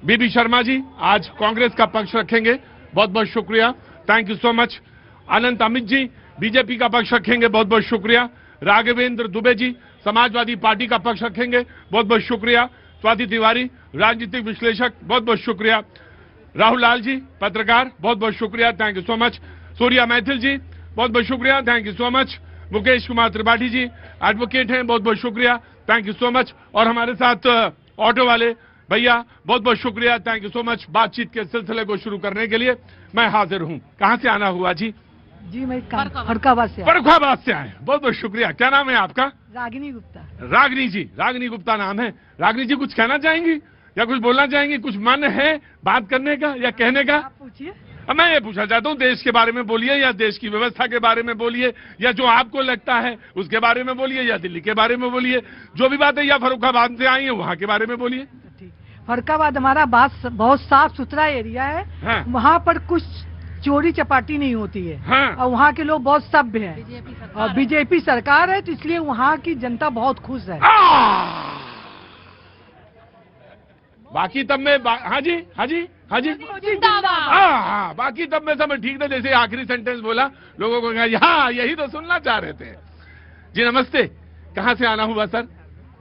बीबी शर्मा जी आज कांग्रेस का पक्ष रखेंगे, बहुत बहुत शुक्रिया, thank you so much. Anant Amit ji BJP का पक्ष रखेंगे, बहुत बहुत शुक्रिया। राघवेंद्र दुबे जी समाजवादी पार्टी का पक्ष रखेंगे, बहुत बहुत शुक्रिया। स्वाति तिवारी राजनीतिक विश्लेषक, बहुत बहुत शुक्रिया। राहुल लाल जी पत्रकार, बहुत बहुत शुक्रिया, thank you so much. Surya Maithil ji बहुत बहुत शुक्रिया, thank you so much. Mukesh Kumar Tripathi ji advocate हैं, बहुत बहुत शुक्रिया, थैंक यू सो मच। और हमारे साथ ऑटो वाले भैया, बहुत बहुत शुक्रिया, थैंक यू सो मच। बातचीत के सिलसिले को शुरू करने के लिए मैं हाजिर हूं। कहां से आना हुआ जी? जी मैं फरुखाबाद से आए, बहुत बहुत शुक्रिया। क्या नाम है आपका? रागिनी गुप्ता। रागिनी जी, रागिनी गुप्ता नाम है। रागिनी जी कुछ कहना चाहेंगी या कुछ बोलना चाहेंगी? कुछ मन है बात करने का या कहने का? आप पूछिए। अब मैं ये पूछना चाहता हूँ, देश के बारे में बोलिए या देश की व्यवस्था के बारे में बोलिए या जो आपको लगता है उसके बारे में बोलिए या दिल्ली के बारे में बोलिए, जो भी बात है, या फर्रुखाबाद से आई है वहाँ के बारे में बोलिए। फर्रुखाबाद हमारा बहुत साफ सुथरा एरिया है। हाँ। वहाँ पर कुछ चोरी चपाटी नहीं होती है। हाँ। और वहाँ के लोग बहुत सभ्य हैं और बीजेपी सरकार है, तो इसलिए वहाँ की जनता बहुत खुश है। बाकी तब में हाँ जी, हाँ जी, हाँ जी, हाँ, बाकी तब में समझ ठीक था। जैसे आखिरी सेंटेंस बोला, लोगों को कहा हाँ यही तो सुनना चाह रहे थे। जी नमस्ते, कहाँ से आना हुआ सर?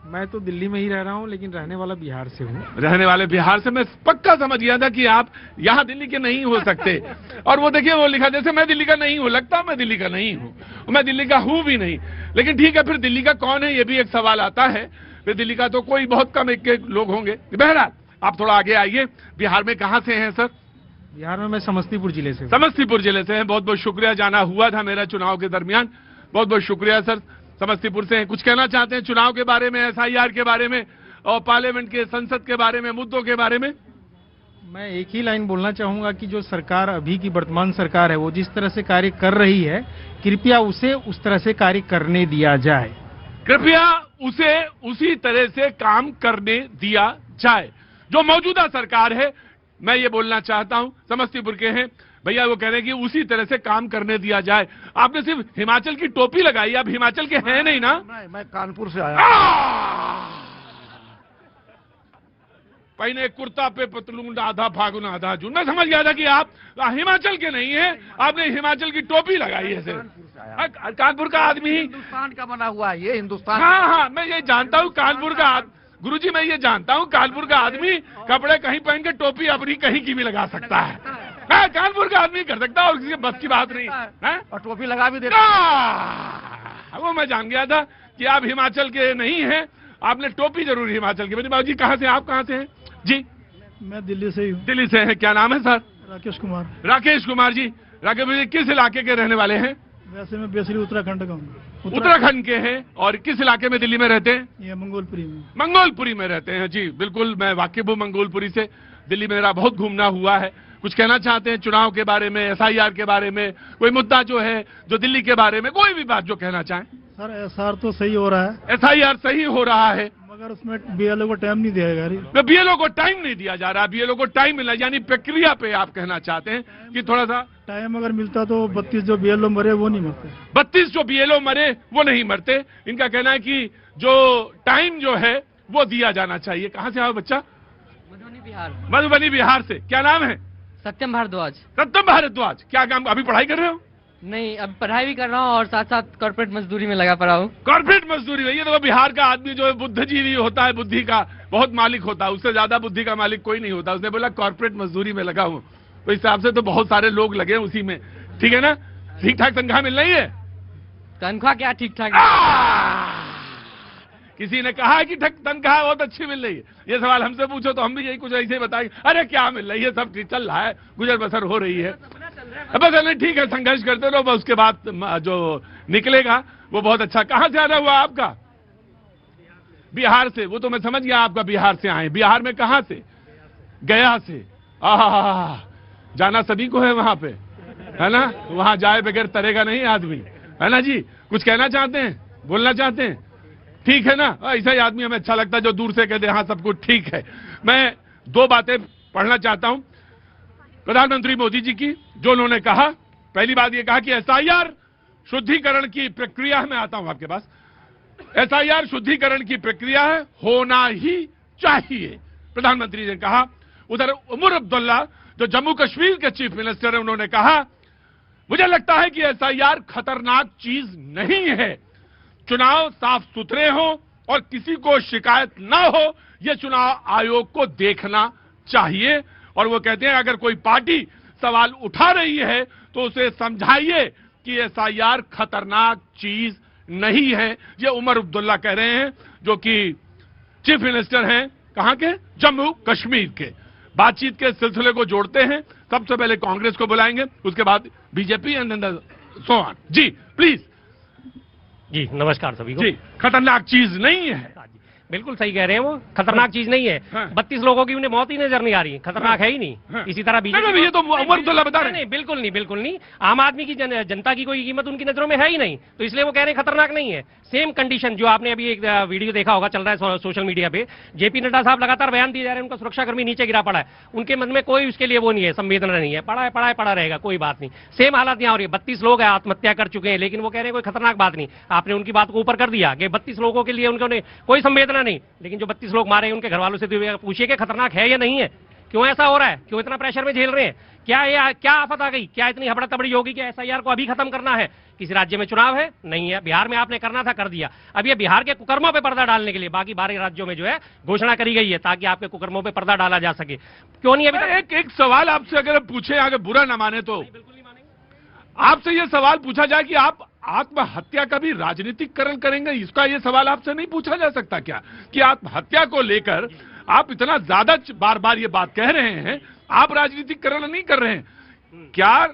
मैं तो दिल्ली में ही रह रहा हूँ, लेकिन रहने वाला बिहार से हूँ। रहने वाले बिहार से। मैं पक्का समझ गया था कि आप यहाँ दिल्ली के नहीं हो सकते। और वो देखिए वो लिखा, जैसे मैं दिल्ली का नहीं हूँ, लगता मैं दिल्ली का नहीं हूँ, मैं दिल्ली का हूँ भी नहीं। लेकिन ठीक है, फिर दिल्ली का कौन है ये भी एक सवाल आता है। फिर दिल्ली का तो कोई बहुत कम एक लोग होंगे। बहरहाल आप थोड़ा आगे आइए। बिहार में कहाँ से हैं सर? बिहार में मैं समस्तीपुर जिले से। समस्तीपुर जिले से हैं, बहुत बहुत शुक्रिया। जाना हुआ था मेरा चुनाव के दरमियान, बहुत बहुत शुक्रिया सर। समस्तीपुर से हैं, कुछ कहना चाहते हैं चुनाव के बारे में, एसआईआर के बारे में और पार्लियामेंट के, संसद के बारे में, मुद्दों के बारे में? मैं एक ही लाइन बोलना चाहूंगा कि जो सरकार अभी की वर्तमान सरकार है वो जिस तरह से कार्य कर रही है, कृपया उसे उस तरह से कार्य करने दिया जाए। कृपया उसे उसी तरह से काम करने दिया जाए जो मौजूदा सरकार है। मैं ये बोलना चाहता हूं, समस्तीपुर के हैं भैया, वो कह रहे हैं कि उसी तरह से काम करने दिया जाए। आपने सिर्फ हिमाचल की टोपी लगाई, आप हिमाचल के हैं नहीं ना? मैं कानपुर से आया। पहले कुर्ता पे पतलून, आधा फागुन आधा जून। मैं समझ गया था कि आप हिमाचल के नहीं हैं, आपने हिमाचल की टोपी लगाई है सिर्फ। कानपुर का आदमी हिंदुस्तान का बना हुआ है ये, हिंदुस्तान। हाँ, मैं ये जानता हूँ कानपुर का गुरुजी, मैं ये जानता हूँ कानपुर का आदमी कपड़े कहीं पहन के टोपी अपनी कहीं की भी लगा सकता है। कानपुर का आदमी कर सकता है और किसी के बस की बात नहीं है। और टोपी लगा भी देता। वो मैं जान गया था कि आप हिमाचल के नहीं हैं, आपने टोपी जरूर हिमाचल की। बाबू जी कहाँ से, आप कहाँ से हैं? जी मैं दिल्ली से ही हूँ। दिल्ली से हैं, क्या नाम है सर? राकेश कुमार। राकेश कुमार जी, राकेश जी किस इलाके के रहने वाले हैं? वैसे मैं बेसिकली उत्तराखंड का हूँ। उत्तराखंड के हैं। और किस इलाके में दिल्ली में रहते हैं? ये मंगोलपुरी में। मंगोलपुरी में रहते हैं जी, बिल्कुल मैं वाकिफ हूँ मंगोलपुरी से। दिल्ली में मेरा बहुत घूमना हुआ है। कुछ कहना चाहते हैं चुनाव के बारे में, एसआईआर के बारे में, कोई मुद्दा जो है जो दिल्ली के बारे में, कोई भी बात जो कहना चाहें? सर एसआर तो सही हो रहा है, एसआईआर सही हो रहा है, मगर उसमें बीएलओ को टाइम नहीं दिया जा रही। तो बीएलओ को टाइम नहीं दिया जा रहा, बीएलओ को टाइम मिला, यानी प्रक्रिया पे आप कहना चाहते हैं कि थोड़ा सा टाइम अगर मिलता तो 32 जो बीएलओ मरे वो नहीं मरते। 32 जो बीएलओ मरे वो नहीं मरते। इनका कहना है कि जो टाइम जो है वो दिया जाना चाहिए। कहाँ से आया बच्चा? मधुबनी बिहार। मधुबनी बिहार से। क्या नाम है? सत्यम भारद्वाज। सत्यम भारद्वाज, क्या काम, अभी पढ़ाई कर रहे हो? नहीं, अब पढ़ाई भी कर रहा हूँ और साथ साथ कॉर्पोरेट मजदूरी में लगा पड़ा हूँ। कॉर्पोरेट मजदूरी में? ये तो बिहार का आदमी जो है बुद्धिजीवी होता है, बुद्धि का बहुत मालिक होता है, उससे ज्यादा बुद्धि का मालिक कोई नहीं होता। उसने बोला कॉर्पोरेट मजदूरी में लगा हूँ, तो इस हिसाब से तो बहुत सारे लोग लगे उसी में। ठीक है ना? ठीक ठाक तनख्वाह मिल रही है? तनख्वाह क्या ठीक ठाक? किसी ने कहा है कि तनख्वाह बहुत अच्छी मिल रही है? ये सवाल हमसे पूछो तो हम भी यही कुछ ऐसे बताएंगे, अरे क्या मिल रही है, सब चल रहा है, गुजर बसर हो रही है। बस नहीं, ठीक है, संघर्ष करते रहो, बस उसके बाद जो निकलेगा वो बहुत अच्छा। कहां से आना हुआ आपका? बिहार से। वो तो मैं समझ गया आपका बिहार से आए। बिहार में कहां से? गया से। जाना सभी को है वहां पे, है ना? वहां जाए बगैर तरेगा नहीं आदमी, है ना जी? कुछ कहना चाहते हैं, बोलना चाहते हैं? ठीक है ना? ऐसा ही आदमी हमें अच्छा लगता है जो दूर से कहते हाँ सब कुछ ठीक है। मैं दो बातें पढ़ना चाहता हूं प्रधानमंत्री मोदी जी की, जो उन्होंने कहा। पहली बात ये कहा कि एसआईआर शुद्धिकरण की प्रक्रिया में आता हूं आपके पास। एसआईआर शुद्धिकरण की प्रक्रिया है, होना ही चाहिए, प्रधानमंत्री ने कहा। उधर उमर अब्दुल्ला जो जम्मू कश्मीर के चीफ मिनिस्टर है, उन्होंने कहा मुझे लगता है कि एसआईआर खतरनाक चीज नहीं है। चुनाव साफ सुथरे हो और किसी को शिकायत ना हो, यह चुनाव आयोग को देखना चाहिए। और वो कहते हैं अगर कोई पार्टी सवाल उठा रही है तो उसे समझाइए कि एसआईआर खतरनाक चीज नहीं है। ये उमर अब्दुल्ला कह रहे हैं जो कि चीफ मिनिस्टर हैं कहां के, जम्मू कश्मीर के। बातचीत के सिलसिले को जोड़ते हैं। सबसे पहले कांग्रेस को बुलाएंगे, उसके बाद BJP and then so on. जी प्लीज। जी नमस्कार सभी को। जी, खतरनाक चीज नहीं है। बिल्कुल सही कह रहे हैं वो, खतरनाक चीज नहीं है। हाँ। 32 लोगों की उन्हें मौत ही नजर नहीं आ रही, खतरनाक है ही नहीं। हाँ। इसी तरह नहीं, ये तो उमर अब्दुल्ला बता रहे हैं। नहीं, बिल्कुल नहीं, बिल्कुल नहीं। आम आदमी की जनता की कोई कीमत उनकी नजरों में है ही नहीं, तो इसलिए वो कह रहे हैं खतरनाक नहीं है। सेम कंडीशन जो आपने अभी एक वीडियो देखा होगा, चल रहा है सोशल मीडिया पे, जेपी नड्डा साहब लगातार बयान दिए जा रहे हैं, उनका सुरक्षाकर्मी नीचे गिरा पड़ा है, उनके मन में कोई उसके लिए वो नहीं है, संवेदना नहीं है, पड़ा रहेगा, कोई बात नहीं। सेम हालत यहाँ हो रही है, 32 लोग आत्महत्या कर चुके हैं, लेकिन वो कह रहे हैं कोई खतरनाक बात नहीं। आपने उनकी बात को ऊपर कर दिया कि 32 लोगों के लिए उन्होंने कोई संवेदना नहीं, लेकिन जो 32 लोग मारे हैं उनके घर वालों से पूछिए कि खतरनाक है या नहीं है, क्यों ऐसा हो रहा है, क्यों इतना प्रेशर में झेल रहे हैं, क्या आफत आ गई, क्या इतनी हबड़ा तबड़ी होगी कि एसआईआर को अभी खत्म करना है। किसी राज्य में चुनाव है, नहीं है, बिहार में आपने करना था, कर दिया। अब ये बिहार के कुकर्मों पे पर्दा डालने के लिए बाकी 12 राज्यों में जो है घोषणा करी गई है ताकि आपके कुकर्मों पे पर्दा डाला जा सके। क्यों नहीं अभी तक? एक सवाल आपसे अगर पूछे, अगर बुरा ना माने तो, बिल्कुल नहीं मानेंगे। आपसे यह सवाल पूछा जाए कि आप आत्महत्या का भी राजनीतिकरण करेंगे, इसका यह सवाल आपसे नहीं पूछा जा सकता क्या, कि आत्महत्या को लेकर आप इतना ज्यादा बार बार ये बात कह रहे हैं, आप राजनीतिकरण नहीं कर रहे हैं क्या?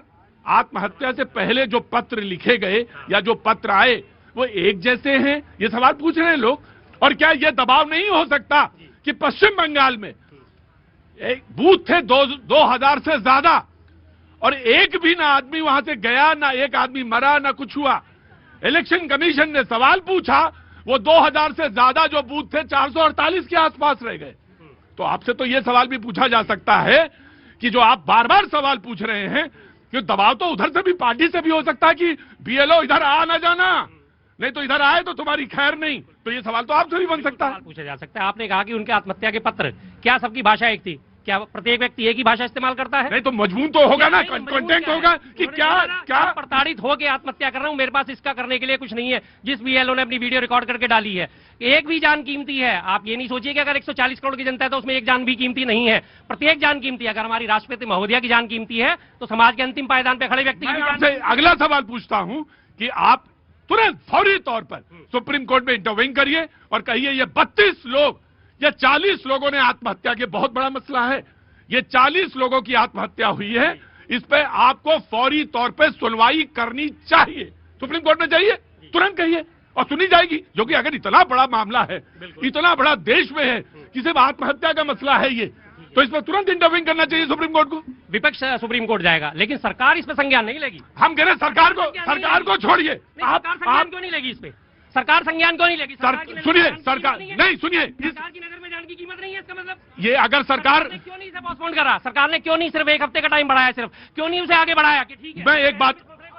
आत्महत्या से पहले जो पत्र लिखे गए या जो पत्र आए वो एक जैसे हैं, ये सवाल पूछ रहे हैं लोग। और क्या यह दबाव नहीं हो सकता कि पश्चिम बंगाल में एक बूथ थे 2000 से ज्यादा, और एक भी ना आदमी वहां से गया, ना एक आदमी मरा, ना कुछ हुआ। इलेक्शन कमीशन ने सवाल पूछा, वो 2000 से ज्यादा जो बूथ थे 448 के आसपास रह गए। तो आपसे तो यह सवाल भी पूछा जा सकता है कि जो आप बार बार सवाल पूछ रहे हैं कि दबाव तो उधर से भी, पार्टी से भी हो सकता है कि बीएलओ इधर आ ना जाना, नहीं तो इधर आए तो तुम्हारी खैर नहीं। तो ये सवाल तो आपसे भी बन सकता है, पूछा जा सकता है। आपने कहा कि उनके आत्महत्या के पत्र, क्या सबकी भाषा एक थी? क्या प्रत्येक व्यक्ति एक ही भाषा इस्तेमाल करता है? नहीं तो मजमून तो होगा ना, कंटेंट होगा कि क्या प्रताड़ित हो के आत्महत्या कर रहा हूं, मेरे पास इसका करने के लिए कुछ नहीं है। जिस बीएलओ ने अपनी वीडियो रिकॉर्ड करके डाली है, एक भी जान कीमती है। आप ये नहीं सोचिए कि अगर 140 करोड़ की जनता है तो उसमें एक जान भी कीमती नहीं है, प्रत्येक जान कीमती है। अगर हमारी राष्ट्रपति महोदया की जान कीमती है तो समाज के अंतिम पायदान पे खड़े व्यक्ति की आपसे अगला सवाल पूछता हूं कि आप तुरंत फौरी तौर पर सुप्रीम कोर्ट में इंटरवेन करिए और कहिए ये 32 लोग या 40 लोगों ने आत्महत्या के, बहुत बड़ा मसला है ये 40 लोगों की आत्महत्या हुई है, इस पे आपको फौरी तौर पे सुनवाई करनी चाहिए, सुप्रीम कोर्ट में जाइए, तुरंत कहिए और सुनी जाएगी। जो कि अगर इतना बड़ा मामला है, इतना बड़ा देश में है कि सिर्फ आत्महत्या का मसला है ये, तो इस पर तुरंत इंटरव्यू करना चाहिए सुप्रीम कोर्ट को। विपक्ष सुप्रीम कोर्ट जाएगा, लेकिन सरकार इस पर संज्ञान नहीं लेगी। हम कह रहे हैं सरकार को छोड़िए। आप संज्ञान क्यों नहीं लेगी इस पे? सरकार संज्ञान क्यों नहीं लेगी? सुनिए, सरकार नहीं, सुनिए, सरकार की नजर में जान की कीमत नहीं है, इसका मतलब ये अगर सरकार ने क्यों नहीं इसे पोस्टपोन करा? सरकार ने क्यों नहीं सिर्फ एक हफ्ते का टाइम बढ़ाया, सिर्फ क्यों नहीं उसे आगे बढ़ाया कि ठीक है? मैं एक बात,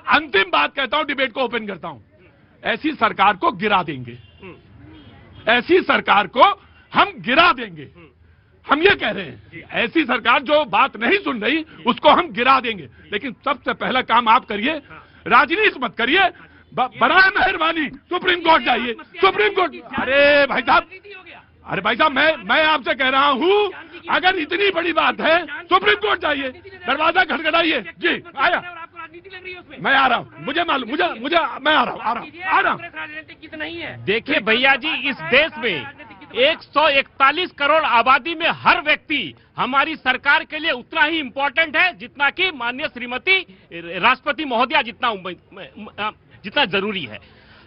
अंतिम बात कहता हूं, डिबेट को ओपन करता हूं। ऐसी सरकार को गिरा देंगे, ऐसी सरकार को हम गिरा देंगे, हम ये कह रहे हैं। ऐसी सरकार जो बात नहीं सुन रही उसको हम गिरा देंगे। लेकिन सबसे पहला काम आप करिए, राजनीति मत करिए, बराए मेहरबानी सुप्रीम कोर्ट जाइए, सुप्रीम कोर्ट। अरे भाई साहब, मैं आपसे कह रहा हूं, अगर इतनी बड़ी बात है सुप्रीम कोर्ट जाइए, दरवाजा खटखटाइए। जी आया, मैं आ रहा हूं, मुझे मालूम, मुझे मैं आ रहा हूं। देखिए भैया जी, इस देश में 141 करोड़ आबादी में हर व्यक्ति हमारी सरकार के लिए उतना ही इम्पोर्टेंट है जितना कि माननीय श्रीमती राष्ट्रपति महोदया जितना जरूरी है।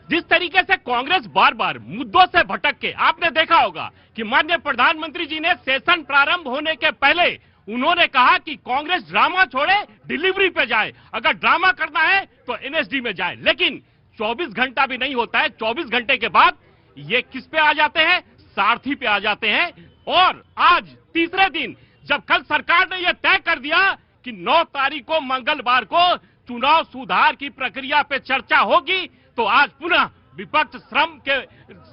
जिस तरीके से कांग्रेस बार बार मुद्दों से भटक के, आपने देखा होगा कि माननीय प्रधानमंत्री जी ने सेशन प्रारंभ होने के पहले उन्होंने कहा कि कांग्रेस ड्रामा छोड़े, डिलीवरी पे जाए, अगर ड्रामा करना है तो एनएसडी में जाए। लेकिन 24 घंटा भी नहीं होता है, 24 घंटे के बाद ये किस पे आ जाते हैं? सारथी पे आ जाते हैं। और आज तीसरे दिन, जब कल सरकार ने यह तय कर दिया कि 9 तारीख को मंगलवार को चुनाव सुधार की प्रक्रिया पे चर्चा होगी, तो आज पुनः विपक्ष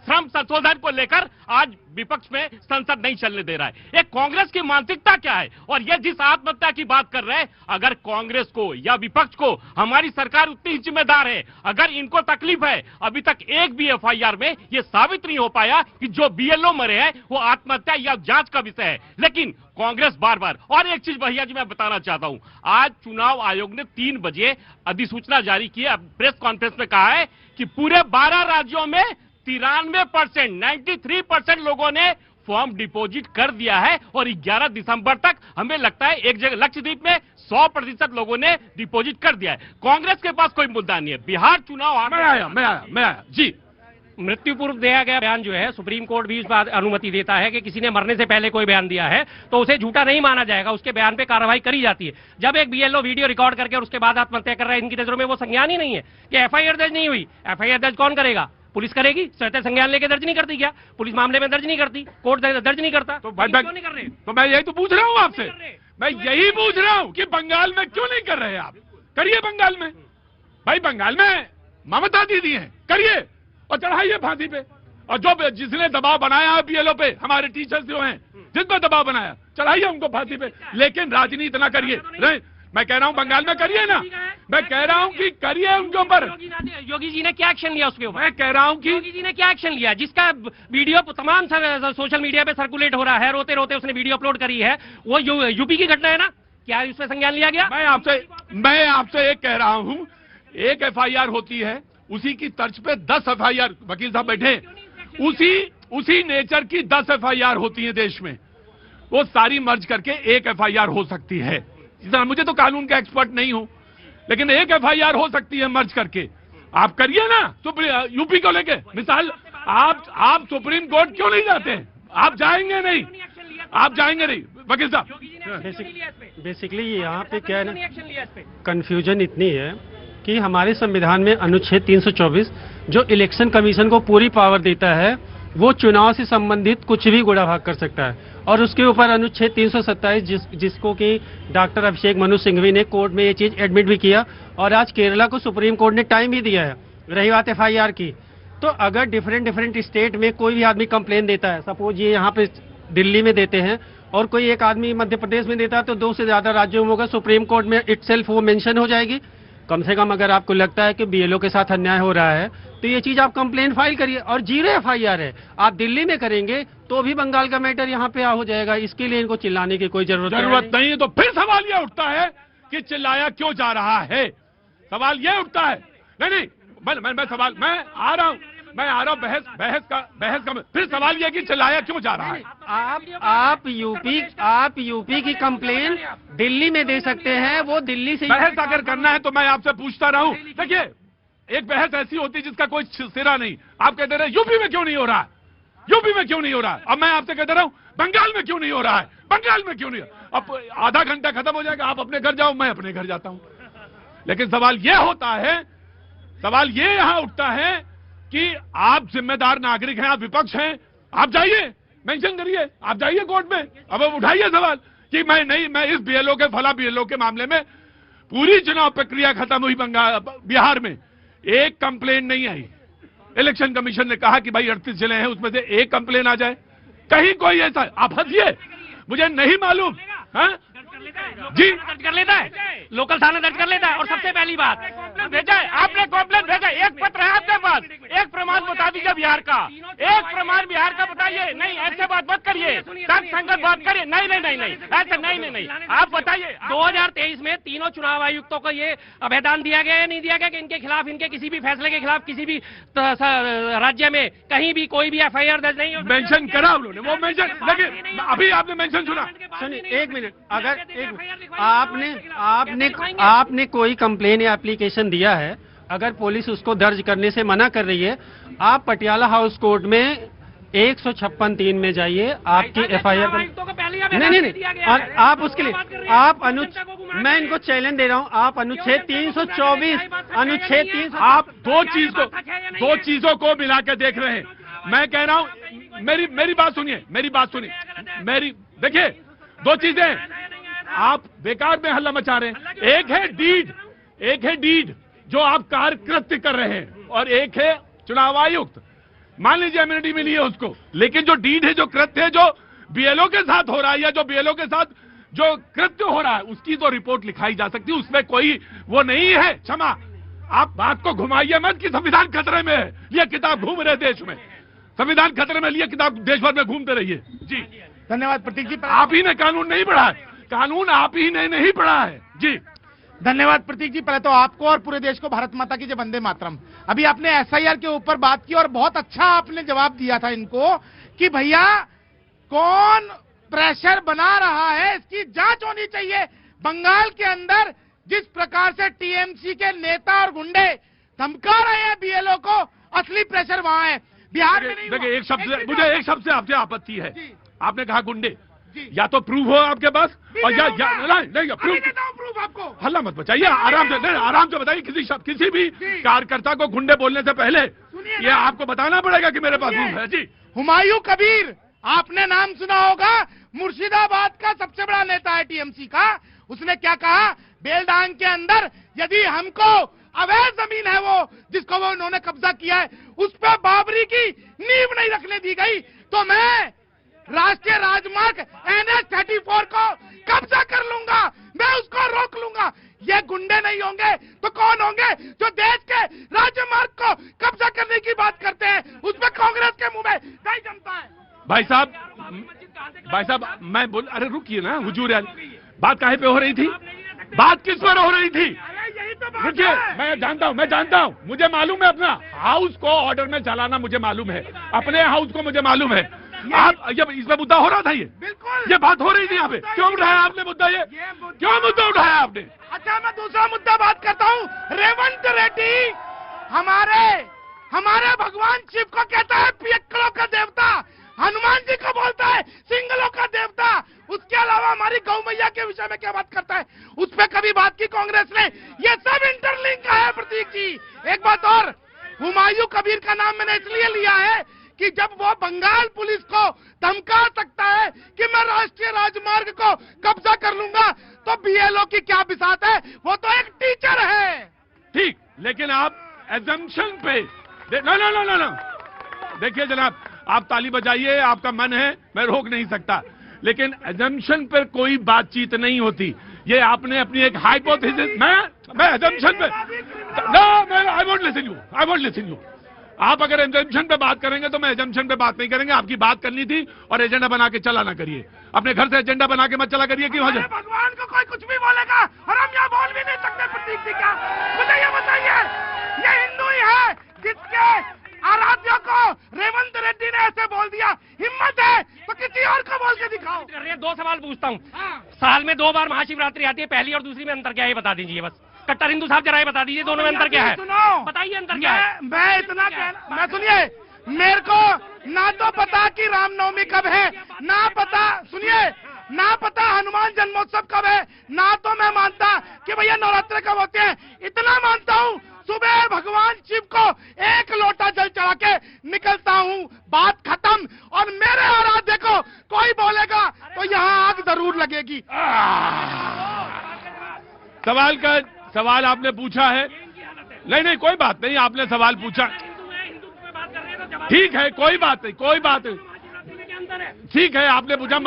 श्रम संशोधन को लेकर आज विपक्ष में संसद नहीं चलने दे रहा है। ये कांग्रेस की मानसिकता क्या है? और ये जिस आत्महत्या की बात कर रहे हैं, अगर कांग्रेस को या विपक्ष को हमारी सरकार उतनी ही जिम्मेदार है। अगर इनको तकलीफ है, अभी तक एक भी एफआईआर में ये साबित नहीं हो पाया कि जो बीएलओ मरे हैं वो आत्महत्या या जांच का विषय है, लेकिन कांग्रेस बार बार। और एक चीज भैया जी मैं बताना चाहता हूं, आज चुनाव आयोग ने 3 बजे अधिसूचना जारी की है, प्रेस कॉन्फ्रेंस में कहा है कि पूरे 12 राज्यों में 93%, 93% लोगों ने फॉर्म डिपॉजिट कर दिया है और 11 दिसंबर तक हमें लगता है एक जगह लक्षद्वीप में 100% लोगों ने डिपॉजिट कर दिया है। कांग्रेस के पास कोई मुद्दा नहीं है। बिहार चुनाव मैं आया जी। मृत्यु पूर्व दिया गया बयान जो है, सुप्रीम कोर्ट भी इस बात अनुमति देता है कि किसी ने मरने से पहले कोई बयान दिया है तो उसे झूठा नहीं माना जाएगा, उसके बयान पे कार्रवाई करी जाती है। जब एक बीएलओ वीडियो रिकॉर्ड करके और उसके बाद आत्महत्या कर रहा है, इनकी नजरों में वो संज्ञान ही नहीं है कि एफआईआर दर्ज नहीं हुई। एफआईआर दर्ज कौन करेगा? पुलिस करेगी। स्वतः संज्ञान लेके दर्ज नहीं करती क्या? पुलिस मामले में दर्ज नहीं करती, कोर्ट दर्ज नहीं करता। तो क्यों नहीं कर रहे? तो मैं यही तो पूछ रहा हूँ आपसे, मैं यही पूछ रहा हूँ कि बंगाल में क्यों नहीं कर रहे आप? करिए बंगाल में, भाई बंगाल में ममता दीदी हैं, करिए और चढ़ाइए फांसी पे। और जो जिसने दबाव बनाया है बीएलओ पे, हमारे टीचर्स जो हैं जिस पर दबाव बनाया, चढ़ाइए उनको फांसी पे, लेकिन राजनीति ना करिए। नहीं, मैं कह रहा हूं बंगाल में करिए ना, मैं कह रहा हूं कि करिए उनके ऊपर। योगी जी ने क्या एक्शन लिया उसके ऊपर? मैं कह रहा हूं कि योगी जी ने क्या एक्शन लिया? जिसका वीडियो तमाम सोशल मीडिया पे सर्कुलेट हो रहा है, रोते रोते उसने वीडियो अपलोड करी है, वो यूपी की घटना है ना, क्या उसमें संज्ञान लिया गया? मैं आपसे एक कह रहा हूं, एक एफआईआर होती है, उसी की तर्ज पे 10 एफआईआर, वकील साहब बैठे, उसी नेचर की 10 एफआईआर होती है देश में, वो सारी मर्ज करके एक एफआईआर हो सकती है। मुझे तो कानून का एक्सपर्ट नहीं हूं, लेकिन एक एफआईआर हो सकती है मर्ज करके। आप करिए ना यूपी को लेके। मिसाल आप सुप्रीम कोर्ट क्यों नहीं जाते? आप जाएंगे नहीं, आप जाएंगे नहीं वकील साहब। बेसिकली यहाँ पे क्या है ना, कंफ्यूजन इतनी है कि हमारे संविधान में अनुच्छेद 324 जो इलेक्शन कमीशन को पूरी पावर देता है, वो चुनाव से संबंधित कुछ भी गुड़ा भाग कर सकता है। और उसके ऊपर अनुच्छेद 327 जिसको कि डॉक्टर अभिषेक मनु सिंघवी ने कोर्ट में ये चीज एडमिट भी किया, और आज केरला को सुप्रीम कोर्ट ने टाइम भी दिया है। रही बात एफआईआर की, तो अगर डिफरेंट स्टेट में कोई भी आदमी कंप्लेन देता है, सपोज ये यहाँ पे दिल्ली में देते हैं और कोई एक आदमी मध्य प्रदेश में देता है, तो 2 से ज्यादा राज्यों में होगा, सुप्रीम कोर्ट में इटसेल्फ वो मेंशन हो जाएगी। कम से कम अगर आपको लगता है कि बीएलओ के साथ अन्याय हो रहा है तो ये चीज आप कंप्लेन फाइल करिए। और 0 एफआईआर है, आप दिल्ली में करेंगे तो भी बंगाल का मैटर यहाँ पे हो जाएगा। इसके लिए इनको चिल्लाने की कोई जरूरत नहीं है। तो फिर सवाल ये उठता है कि चिल्लाया क्यों जा रहा है? सवाल ये उठता है। नहीं मैं आ रहा हूँ बहस का फिर सवाल ये कि चिल्लाया क्यों जा रहा है? आप यूपी की कंप्लेन दिल्ली में दे सकते हैं, वो दिल्ली से बहस अगर करना है तो मैं आपसे पूछता रहा हूं। देखिए, एक बहस ऐसी होती है जिसका कोई सिरा नहीं। आप कहते रहे यूपी में क्यों नहीं हो रहा है, यूपी में क्यों नहीं हो रहा है। अब मैं आपसे कहते रहा हूं बंगाल में क्यों नहीं हो रहा है, बंगाल में क्यों नहीं। अब आधा घंटा खत्म हो जाएगा, आप अपने घर जाओ, मैं अपने घर जाता हूं। लेकिन सवाल यह होता है, सवाल ये यहां उठता है कि आप जिम्मेदार नागरिक हैं, आप विपक्ष हैं, आप जाइए, मेंशन करिए, आप जाइए कोर्ट में, अब उठाइए सवाल कि मैं इस बीएलओ के फला बीएलओ के मामले में पूरी चुनाव प्रक्रिया खत्म हुई बिहार में, एक कंप्लेन नहीं आई। इलेक्शन कमीशन ने कहा कि भाई 38 जिले हैं, उसमें से एक कंप्लेन आ जाए, कहीं कोई ऐसा। आप हंसिए, मुझे नहीं मालूम जी, दर्ज कर लेता है, लोकल थाना दर्ज कर लेता है। और सबसे पहली बात भेजा है, आपने कॉम्प्लेन भेजा, एक पत्र है आपके पास, एक प्रमाण बता दीजिए बिहार का, एक प्रमाण बिहार का बताइए। नहीं, ऐसे बात मत करिए, संगत बात करिए। नहीं ऐसे नहीं, आप बताइए। 2023 में तीनों चुनाव आयुक्तों को ये अभेदान दिया गया या नहीं दिया गया कि इनके खिलाफ, इनके किसी भी फैसले के खिलाफ किसी भी राज्य में कहीं भी कोई भी एफआईआर दर्ज नहीं हो? मेंशन करा उन्होंने, वो मेंशन, लेकिन अभी आपने मेंशन सुना। सुनिए, 1 मिनट, अगर आपने कोई कंप्लेन या एप्लीकेशन दिया है, अगर पुलिस उसको दर्ज करने से मना कर रही है, आप पटियाला हाउस कोर्ट में 156(3) में जाइए, आपकी एफआईआर नहीं, और आप उसके लिए मैं इनको चैलेंज दे रहा हूं, आप अनुच्छेद 324 आप दो चीजों को मिला के देख रहे हैं। मैं कह रहा हूं, मेरी बात सुनिए, देखिए, 2 चीजें आप बेकार में हल्ला मचा रहे हैं। एक है डीड जो आप कार्य कृत्य कर रहे हैं, और एक है चुनाव आयुक्त। मान लीजिए इम्यूनिटी मिली है उसको, लेकिन जो डीड है, जो कृत्य है, जो बीएलओ के साथ हो रहा है या जो बीएलओ के साथ जो कृत्य हो रहा है, उसकी तो रिपोर्ट लिखाई जा सकती है, उसमें कोई वो नहीं है। क्षमा, आप बात को घुमाइए मत कि संविधान खतरे में है, ये किताब घूम रहे देश में, संविधान खतरे में लिए किताब देश भर में घूमते रहिए। जी धन्यवाद प्रतीक जी। आप ही ने कानून नहीं पढ़ा है, कानून आप ही ने नहीं पढ़ा है। जी धन्यवाद प्रतीक जी। पहले तो आपको और पूरे देश को भारत माता की जय, वंदे मातरम। अभी आपने एसआईआर के ऊपर बात की और बहुत अच्छा आपने जवाब दिया था इनको कि भैया कौन प्रेशर बना रहा है, इसकी जांच होनी चाहिए। बंगाल के अंदर जिस प्रकार से टीएमसी के नेता और गुंडे धमका रहे हैं बीएलओ को, असली प्रेशर वहां है। बिहार में नहीं। देखिए, मुझे एक शब्द से आपसे आपत्ति है। आपने कहा गुंडे, या तो प्रूफ हो आपके पास और या नहीं प्रूफ आपको। हल्ला मत बचाइए, आराम से बताइए। किसी भी कार्यकर्ता को गुंडे बोलने से पहले ये आपको बताना पड़ेगा कि मेरे पास प्रूफ है। जी हुमायूं कबीर, आपने नाम सुना होगा, मुर्शिदाबाद का सबसे बड़ा नेता है टीएमसी का। उसने क्या कहा, बेलडांग के अंदर यदि हमको अवैध जमीन है वो जिसको वो उन्होंने कब्जा किया है, उस पर बाबरी की नींव नहीं रखने दी गई, तो मैं राष्ट्रीय राजमार्ग NH-34 को कब्जा कर लूंगा, मैं उसको रोक लूंगा। ये गुंडे नहीं होंगे तो कौन होंगे जो देश के राजमार्ग को कब्जा करने की बात करते हैं? उसमें कांग्रेस के मुंह में नहीं जमता है। भाई साहब मैं बोल, अरे रुकिए ना हुजूर यार, बात काहे पे हो रही थी? बात किस पर हो रही थी? रुकिए, मैं जानता हूँ, मुझे मालूम है। अपना हाउस को ऑर्डर में चलाना मुझे मालूम है, अपने हाउस को मुझे मालूम है। आप जब इसमें मुद्दा हो रहा था, ये बात हो रही थी यहाँ पे, क्यों उठाया आपने मुद्दा? ये क्यों मुद्दा उठाया आपने? अच्छा, मैं दूसरा मुद्दा बात करता हूँ। रेवंत रेड्डी हमारे भगवान शिव को कहता है पियक्कड़ों का देवता, हनुमान जी को बोलता है सिंगलों का देवता। उसके अलावा हमारी गौ मैया के विषय में क्या बात करता है? उस पर कभी बात की कांग्रेस ने? ये सब इंटरलिंक है प्रतीक जी। एक बात और, हुमायूं कबीर का नाम मैंने इसलिए लिया है कि जब वो बंगाल पुलिस को धमका सकता है कि मैं राष्ट्रीय राजमार्ग को कब्जा कर लूंगा, तो बीएलओ की क्या बिसात है? वो तो एक टीचर है। ठीक, लेकिन आप एजम्पशन पे नो देखिए जनाब, आप ताली बजाइए, आपका मन है, मैं रोक नहीं सकता, लेकिन एजम्पशन पर कोई बातचीत नहीं होती। ये आपने अपनी एक हाइपोथेसिस, मैं एजम्पशन पे आई वोंट लिसन यू। आप अगर एजम्पशन पे बात करेंगे तो मैं एजम्पशन पे बात नहीं करेंगे। आपकी बात करनी थी और एजेंडा बना के चला ना करिए, अपने घर से एजेंडा बना के मत चला करिए कि वहां भगवान को कोई कुछ भी बोलेगा और हम यहाँ बोल भी नहीं सकते। प्रतीक जी, क्या मुझे ये बताइए, ये हिंदू ही है जिसके आराध्य को रेवंत रेड्डी ने ऐसे बोल दिया? हिम्मत है तो किसी और को बोल के दिखाओ। दो सवाल पूछता हूँ। साल में 2 बार महाशिवरात्रि आती है, पहली और दूसरी में अंतर क्या है, बता दीजिए बस। कट्टर हिंदू साहब जरा ये बता दीजिए, दोनों में अंतर क्या है? बताइए अंतर क्या है। मैं सुनिए, मेरे को ना तो पता कि रामनवमी कब है, ना पता हनुमान जन्मोत्सव कब है, ना तो मैं मानता कि भैया नवरात्र कब होते हैं। इतना मानता हूँ, सुबह भगवान शिव को 1 लोटा जल चढ़ा के निकलता हूँ, बात खत्म। और मेरे आराध्य को कोई बोलेगा तो यहाँ आग जरूर लगेगी। सवाल आपने पूछा है, नहीं कोई बात नहीं, आपने सवाल पूछा, ठीक है, कोई बात नहीं, ठीक है, आपने पूछा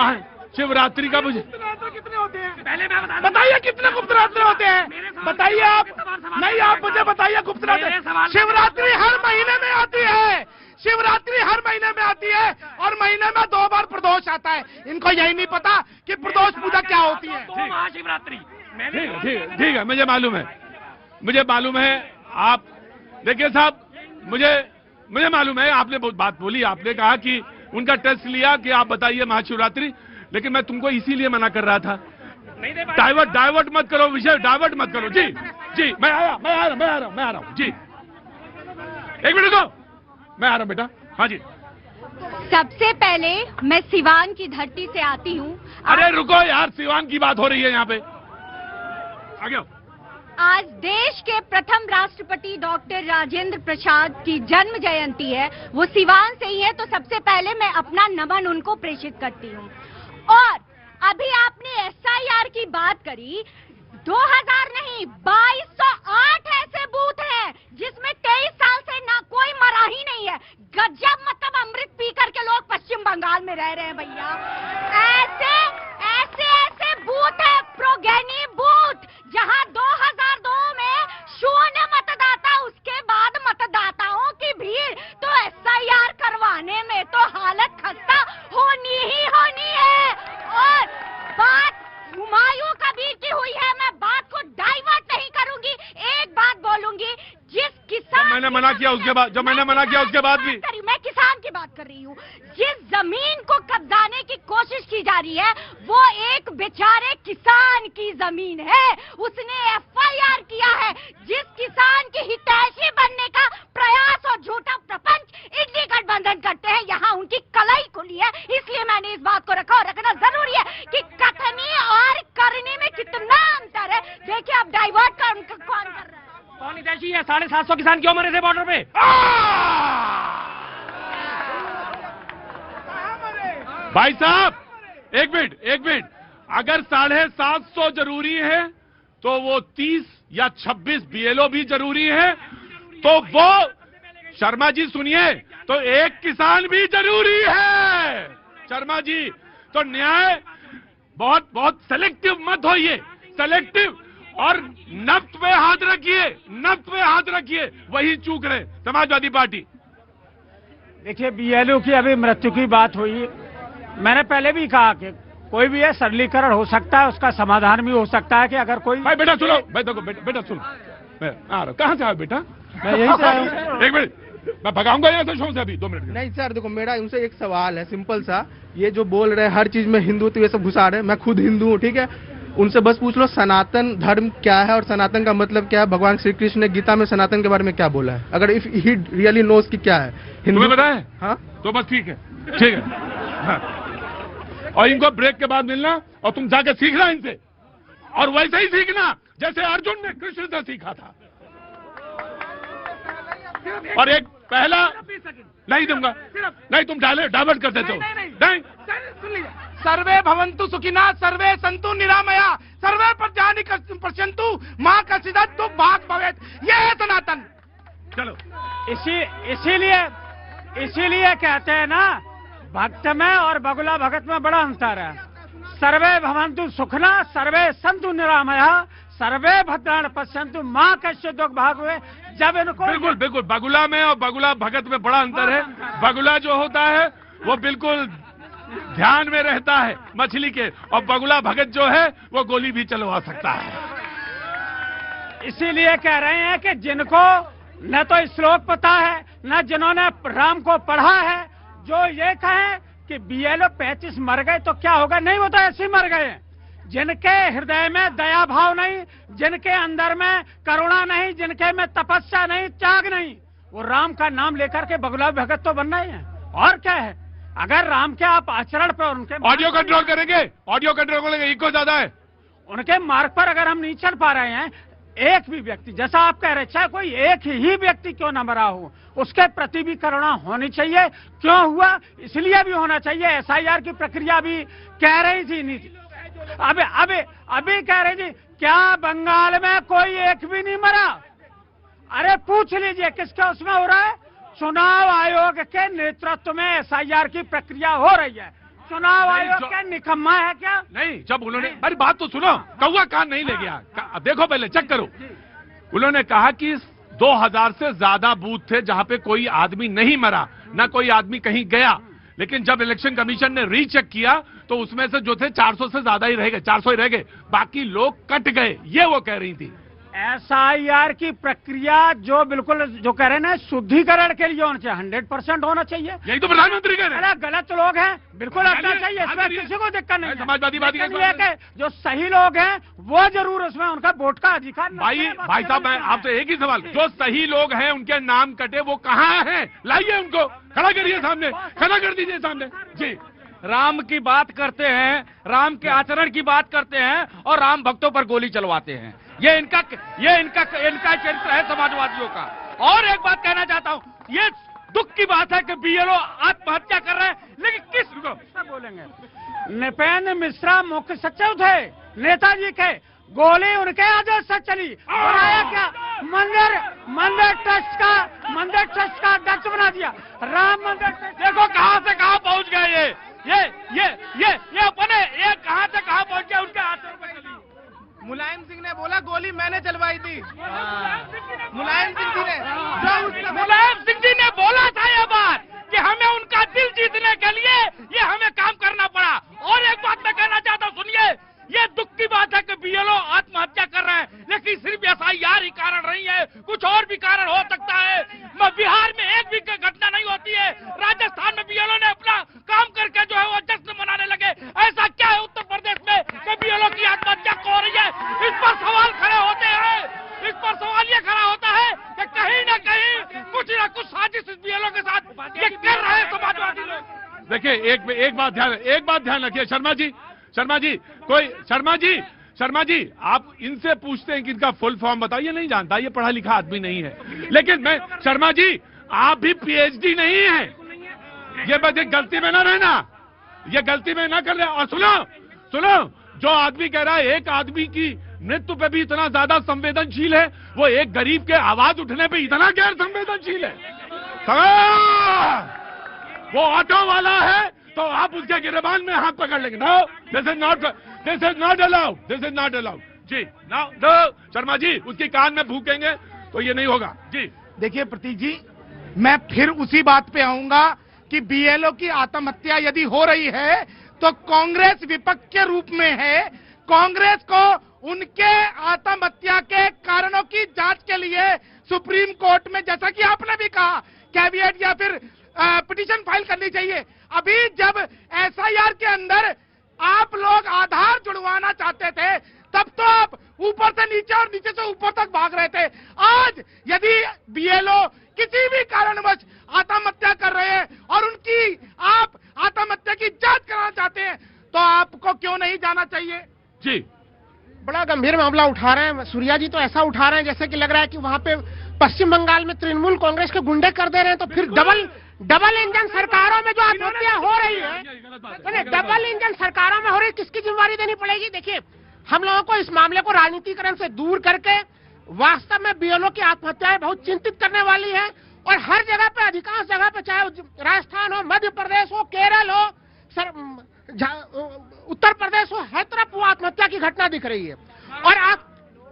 शिवरात्रि का मुझे कितने होते हैं पहले मैं बताइए, कितने गुप्त रात्रि होते हैं बताइए आप। नहीं, आप मुझे बताइए गुप्त रात्रि। शिवरात्रि हर महीने में आती है, शिवरात्रि हर महीने में आती है और महीने में 2 बार प्रदोष आता है। इनको यही नहीं पता कि प्रदोष पूजा क्या होती है। महाशिवरात्रि ठीक है, मुझे मालूम है। आप देखिए साहब, मुझे मालूम है, आपने बहुत बात बोली, आपने कहा कि उनका टेस्ट लिया कि आप बताइए महाशिवरात्रि, लेकिन मैं तुमको इसीलिए मना कर रहा था। डाइवर्ट मत करो, विषय डाइवर्ट मत करो। जी मैं आ रहा हूँ जी, 1 मिनट दो, मैं आ रहा हूँ बेटा। हाँ जी। सबसे पहले मैं सिवान की धरती से आती हूँ। अरे रुको यार, सिवान की बात हो रही है यहाँ पे, आगे आओ। आज देश के प्रथम राष्ट्रपति डॉक्टर राजेंद्र प्रसाद की जन्म जयंती है, वो सिवान से ही है, तो सबसे पहले मैं अपना नमन उनको प्रेषित करती हूँ। और अभी आपने एसआईआर की बात करी, 2000 नहीं 2208 ऐसे बूथ हैं जिसमें 23 साल से ना कोई मरा ही नहीं है। गजब रह रहे हैं भैया। ऐसे ऐसे ऐसे बूथ है, प्रोगेनी बूथ, जहां 2002 में 0 मतदाता, उसके बाद मतदाताओं की भीड़, तो SIR करवाने में तो हालत खस्ता होनी ही होनी है। और बात हुमायूं कबीर की हुई है, मैं बात को डाइवर्ट नहीं करूंगी, एक बात बोलूंगी। जिस किसान, मैंने मना किया उसके बाद, जब मैंने मना किया उसके बाद भी, मैं किसान की बात कर रही हूँ, जिस जमीन को कब्जाने की कोशिश की जा रही है वो एक बेचारे किसान की जमीन है, उसने FIR किया है। जिस किसान की हितैषी बनने का प्रयास और झूठा प्रपंच इंडी गठबंधन करते हैं, यहाँ उनकी कलाई खुली है। इसलिए मैंने इस बात को रखा, और रखना जरूरी है कि कथनी और करनी में कितना अंतर है। देखिए अब डाइवर्ट कौन कर रहा है, कौन हितैषी है? 750 किसान क्यों मरे थे बॉर्डर पे? भाई साहब एक मिनट, अगर 750 जरूरी है तो वो 30 या 26 BLO भी जरूरी है, तो वो शर्मा जी सुनिए, तो एक किसान भी जरूरी है। शर्मा जी, तो न्याय बहुत बहुत सेलेक्टिव मत होइए, सेलेक्टिव, और नफ्त पे हाथ रखिए, वही चूक रहे समाजवादी पार्टी। देखिए, BLO की अभी मृत्यु की बात हुई, मैंने पहले भी कहा कि कोई भी है सरलीकरण हो सकता है, उसका समाधान भी हो सकता है कि अगर कोई। भाई बेटा सुनो, भाई देखो बेटा सुनो, मैं आ रहा, कहाँ से आया बेटा? मैं यहीं से आया हूँ। एक मिनट, मैं भगाऊंगा यहाँ से शो से अभी 2 मिनट। नहीं सर, देखो मेरा उनसे एक सवाल है सिंपल सा, ये जो बोल रहे हैं हर चीज में हिंदुत्व ये सब घुसा रहे हैं, मैं खुद हिंदू हूँ, ठीक है, उनसे बस पूछ लो सनातन धर्म क्या है और सनातन का मतलब क्या है। भगवान श्री कृष्ण ने गीता में सनातन के बारे में क्या बोला है, अगर इफ ही रियली नोस कि क्या है तुम्हें पता है? हाँ तो बस ठीक है हाँ। और इनको ब्रेक के बाद मिलना, और तुम जाके सीखना इनसे, और वैसे ही सीखना जैसे अर्जुन ने कृष्ण से सीखा था। और एक पहला नहीं दूंगा, नहीं तुम डाइवर्ट कर देते हो। नहीं, सुन लीजिए, सर्वे भवन्तु सुखिना, सर्वे सन्तु निरामया, सर्वे प्रजानि पश्यन्तु माँ कश्चिदस्तु भाग् भवेत्, ये है सनातन। चलो, इसीलिए कहते हैं ना, भक्त में और बगुला भगत में बड़ा अंतर है। सर्वे भवन्तु सुखना, सर्वे सन्तु निरामया, सर्वे भद्राणि पश्यन्तु माँ कश्चित् भाग् भवेत्। जब इनको बिल्कुल बगुला में और बगुला भगत में बड़ा अंतर है। बगुला जो होता है वो बिल्कुल ध्यान में रहता है मछली के, और बगुला भगत जो है वो गोली भी चलवा सकता है। इसीलिए कह रहे हैं कि जिनको न तो श्लोक पता है, न जिन्होंने राम को पढ़ा है, जो ये कहें कि BLO 35 मर गए तो क्या होगा, नहीं, वो तो ऐसे मर गए। जिनके हृदय में दया भाव नहीं, जिनके अंदर में करुणा नहीं, जिनके में तपस्या नहीं, त्याग नहीं, वो राम का नाम लेकर के बगुला भगत तो बनना ही है। और क्या है, अगर राम के आप आचरण पर, उनके ऑडियो कंट्रोल करेंगे, ऑडियो कंट्रोल करेंगे, इको ज्यादा है, उनके मार्ग पर अगर हम नहीं चल पा रहे हैं, एक भी व्यक्ति, जैसा आप कह रहे, चाहे कोई एक ही व्यक्ति क्यों न मरा हो, उसके प्रति भी करुणा होनी चाहिए। क्यों हुआ, इसलिए भी होना चाहिए। SIR की प्रक्रिया भी कह रही थी, नहीं अभी कह रही थी, क्या बंगाल में कोई एक भी नहीं मरा? अरे पूछ लीजिए किसका उसमें हो रहा है। चुनाव आयोग के नेतृत्व में SIR की प्रक्रिया हो रही है। चुनाव आयोग क्या निकम्मा है क्या? नहीं, जब उन्होंने, मेरी बात तो सुनो, कौवा कान नहीं ले गया, देखो पहले चेक करो। उन्होंने कहा कि 2000 से ज्यादा बूथ थे जहां पे कोई आदमी नहीं मरा, ना कोई आदमी कहीं गया, लेकिन जब इलेक्शन कमीशन ने रीचेक किया तो उसमें से जो थे 400 से ज्यादा ही रह गए, 400 ही रह गए, बाकी लोग कट गए, ये वो कह रही थी। SIR की प्रक्रिया जो बिल्कुल जो कह रहे हैं ना, शुद्धिकरण के लिए होना चाहिए, 100% होना चाहिए। यही तो प्रधानमंत्री कह रहे हैं। अरे गलत लोग हैं, बिल्कुल हटना चाहिए, इसमें किसी को दिक्कत नहीं है। समाजवादी बात जो सही लोग हैं वो जरूर उसमें उनका वोट का अधिकार। भाई साहब, मैं आपसे एक ही सवाल, जो सही लोग हैं उनके नाम कटे, वो कहाँ हैं? लाइए उनको, खड़ा करिए सामने, खड़ा कर दीजिए सामने जी। राम की बात करते हैं, राम के आचरण की बात करते हैं, और राम भक्तों पर गोली चलवाते हैं। ये इनका चरित्र है समाजवादियों का। और एक बात कहना चाहता हूँ, ये दुख की बात है कि BLO आत्महत्या कर रहे हैं, लेकिन किस बोलेंगे? नृपेंद्र मिश्रा मुख्य सचिव थे नेताजी के, गोली उनके आदेश से चली। बनाया क्या? मंदिर ट्रस्ट का अध्यक्ष बना दिया। राम मंदिर, देखो कहां से कहां पहुंच गए ये। ये अपने ये कहां से कहां पहुंच गया उनके हाथों में चली। मुलायम सिंह ने बोला गोली मैंने चलवाई थी। मुलायम सिंह जी ने बोला था ये बात कि हमें उनका दिल जीतने के लिए ये हमें काम करना पड़ा। और एक बात मैं कहना चाहता हूं, सुनिए, ये दुख की बात है कि बीएलओ आत्महत्या कर रहे हैं, लेकिन सिर्फ एसआईआर ही कारण नहीं है, कुछ और भी कारण हो सकता है। बिहार में एक भी घटना नहीं होती है, राजस्थान में बीएलओ ने अपना काम करके जो है वो जश्न मनाने लगे। ऐसा क्या है उत्तर प्रदेश में कि बीएलओ की आत्महत्या हो रही है? इस पर सवाल खड़े होते हैं। इस पर सवाल ये खड़ा होता है कि कहीं ना कहीं कुछ ना कुछ साजिश इस बीएलओ के साथ ये कर रहे हैं समाजवादी लोग। देखिए एक बात ध्यान रखिए शर्मा जी आप इनसे पूछते हैं कि इनका फुल फॉर्म बताइए, नहीं जानता, ये पढ़ा लिखा आदमी नहीं है। लेकिन मैं शर्मा जी आप भी पीएचडी नहीं है, ये बस एक गलती में ना रहना, ये गलती में ना कर रहे। और सुनो जो आदमी कह रहा है एक आदमी की मृत्यु पे भी इतना ज्यादा संवेदनशील है, वो एक गरीब के आवाज उठने पे इतना गैर संवेदनशील है। वो ऑटो वाला है तो आप उसके गिरबान में हाथ पकड़ लेंगे। No, this is not allowed जी। नो शर्मा जी उसकी कान में फूकेंगे तो ये नहीं होगा जी। देखिए प्रतीक जी, मैं फिर उसी बात पे आऊंगा कि बीएलओ की आत्महत्या यदि हो रही है तो कांग्रेस विपक्ष के रूप में है। कांग्रेस को उनके आत्महत्या के कारणों की जांच के लिए सुप्रीम कोर्ट में, जैसा कि आपने भी कहा, कैविएट या फिर पिटीशन फाइल करनी चाहिए। अभी जब एसआईआर के अंदर आप लोग आधार जुड़वाना चाहते थे तब तो आप ऊपर से नीचे और नीचे से ऊपर तक भाग रहे थे। आज यदि बीएलओ किसी भी कारणवश आत्महत्या कर रहे हैं और उनकी आप आत्महत्या की जांच कराना चाहते हैं तो आपको क्यों नहीं जाना चाहिए जी। बड़ा गंभीर मामला उठा रहे हैं सूर्या जी, तो ऐसा उठा रहे हैं जैसे कि लग रहा है कि वहां पे पश्चिम बंगाल में तृणमूल कांग्रेस के गुंडे कर दे रहे हैं। तो फिर डबल इंजन सरकारों में जो आत्महत्या हो रही है, डबल इंजन सरकारों में हो रही है, किसकी जिम्मेवारी देनी पड़ेगी? देखिए, हम लोगों को इस मामले को राजनीतिकरण से दूर करके वास्तव में बीएलओ की आत्महत्याएं बहुत चिंतित करने वाली है। और हर जगह पे, अधिकांश जगह पे, चाहे राजस्थान हो, मध्य प्रदेश हो, केरल हो, उत्तर प्रदेश हो, हर तरफ वो आत्महत्या की घटना दिख रही है। और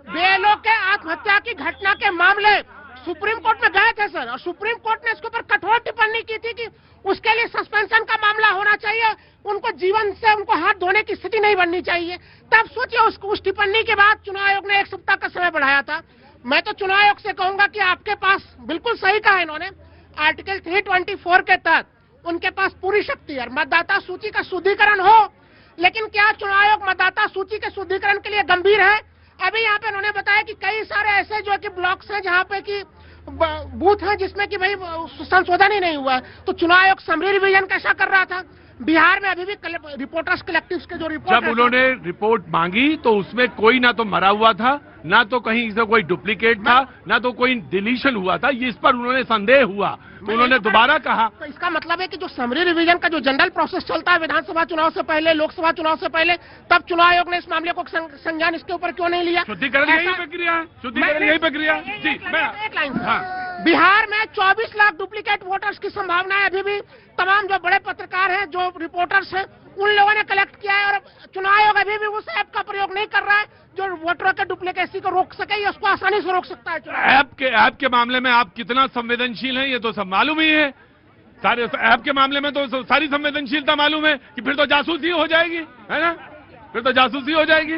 बीएलओ के आत्महत्या की घटना के मामले सुप्रीम कोर्ट में गए थे सर, और सुप्रीम कोर्ट ने इसके ऊपर कठोर टिप्पणी की थी कि उसके लिए सस्पेंशन का मामला होना चाहिए, उनको जीवन से उनको हाथ धोने की स्थिति नहीं बननी चाहिए। तब सोचिए उस टिप्पणी के बाद चुनाव आयोग ने 1 सप्ताह का समय बढ़ाया था। मैं तो चुनाव आयोग से कहूंगा कि आपके पास, बिल्कुल सही कहा इन्होंने, आर्टिकल 324 के तहत उनके पास पूरी शक्ति है, मतदाता सूची का शुद्धिकरण हो। लेकिन क्या चुनाव आयोग मतदाता सूची के शुद्धिकरण के लिए गंभीर है? अभी यहाँ पे उन्होंने बताया कि कई सारे ऐसे जो है कि ब्लॉक्स हैं जहाँ पे कि बूथ हैं जिसमें कि भाई संशोधन ही नहीं हुआ है। तो चुनाव आयोग समरी रिवीजन कैसा कर रहा था? बिहार में अभी भी रिपोर्टर्स कलेक्टिव के जो रिपोर्ट, जब उन्होंने रिपोर्ट मांगी तो उसमें कोई ना तो मरा हुआ था, ना तो कहीं से कोई डुप्लीकेट था, ना तो कोई डिलीशन हुआ था। इस पर उन्होंने संदेह हुआ तो उन्होंने दोबारा कहा। तो इसका मतलब है कि जो समरी रिवीजन का जो जनरल प्रोसेस चलता है विधानसभा चुनाव से पहले, लोकसभा चुनाव से पहले, तब चुनाव आयोग ने इस मामले को संज्ञान इसके ऊपर क्यों नहीं लिया? शुद्धिकरण यही प्रक्रिया है, शुद्धिकरण यही प्रक्रिया जी। एक लाइन, बिहार में 24 लाख डुप्लीकेट वोटर्स की संभावना है। अभी भी तमाम जो बड़े पत्रकार हैं, जो रिपोर्टर्स हैं, उन लोगों ने कलेक्ट किया है। और चुनाव आयोग अभी भी उस ऐप का प्रयोग नहीं कर रहा है जो वोटरों के डुप्लीकेसी को रोक सके, या उसको आसानी से रोक सकता है। ऐप के मामले में आप कितना संवेदनशील हैं ये तो सब मालूम ही है। सारे ऐप के मामले में तो सारी संवेदनशीलता मालूम है कि फिर तो जासूसी हो जाएगी, है ना? फिर तो जासूसी हो जाएगी,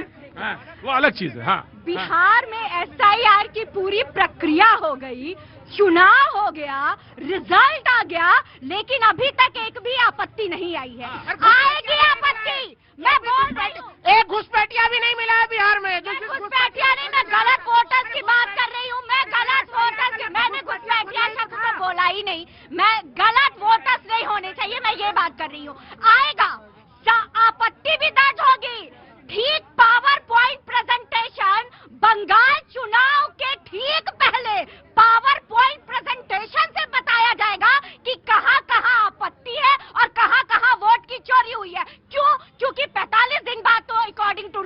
वो अलग चीज है। हाँ, बिहार में एसआईआर की पूरी प्रक्रिया हो गई, चुनाव हो गया, रिजल्ट आ गया, लेकिन अभी तक एक भी आपत्ति नहीं आई है। आएगी आपत्ति, मैं बोल रही हूँ। एक घुसपैठिया भी नहीं मिला है बिहार में। घुसपैठिया नहीं, मैं गलत वोटर्स की बात कर रही हूँ। मैं गलत वोटर्स की, मैंने घुसपैठिया शब्द तो बोला ही नहीं। मैं गलत वोटर्स नहीं होने चाहिए, मैं ये बात कर रही हूँ। आएगा, आपत्ति भी दर्ज होगी। ठीक पावर पॉइंट प्रेजेंटेशन बंगाल चुनाव के ठीक पहले पावर पॉइंट प्रेजेंटेशन से बताया जाएगा कि कहां कहां आपत्ति है और कहां कहां वोट की चोरी हुई है। क्यों? क्योंकि 45 दिन बाद तो अकॉर्डिंग टू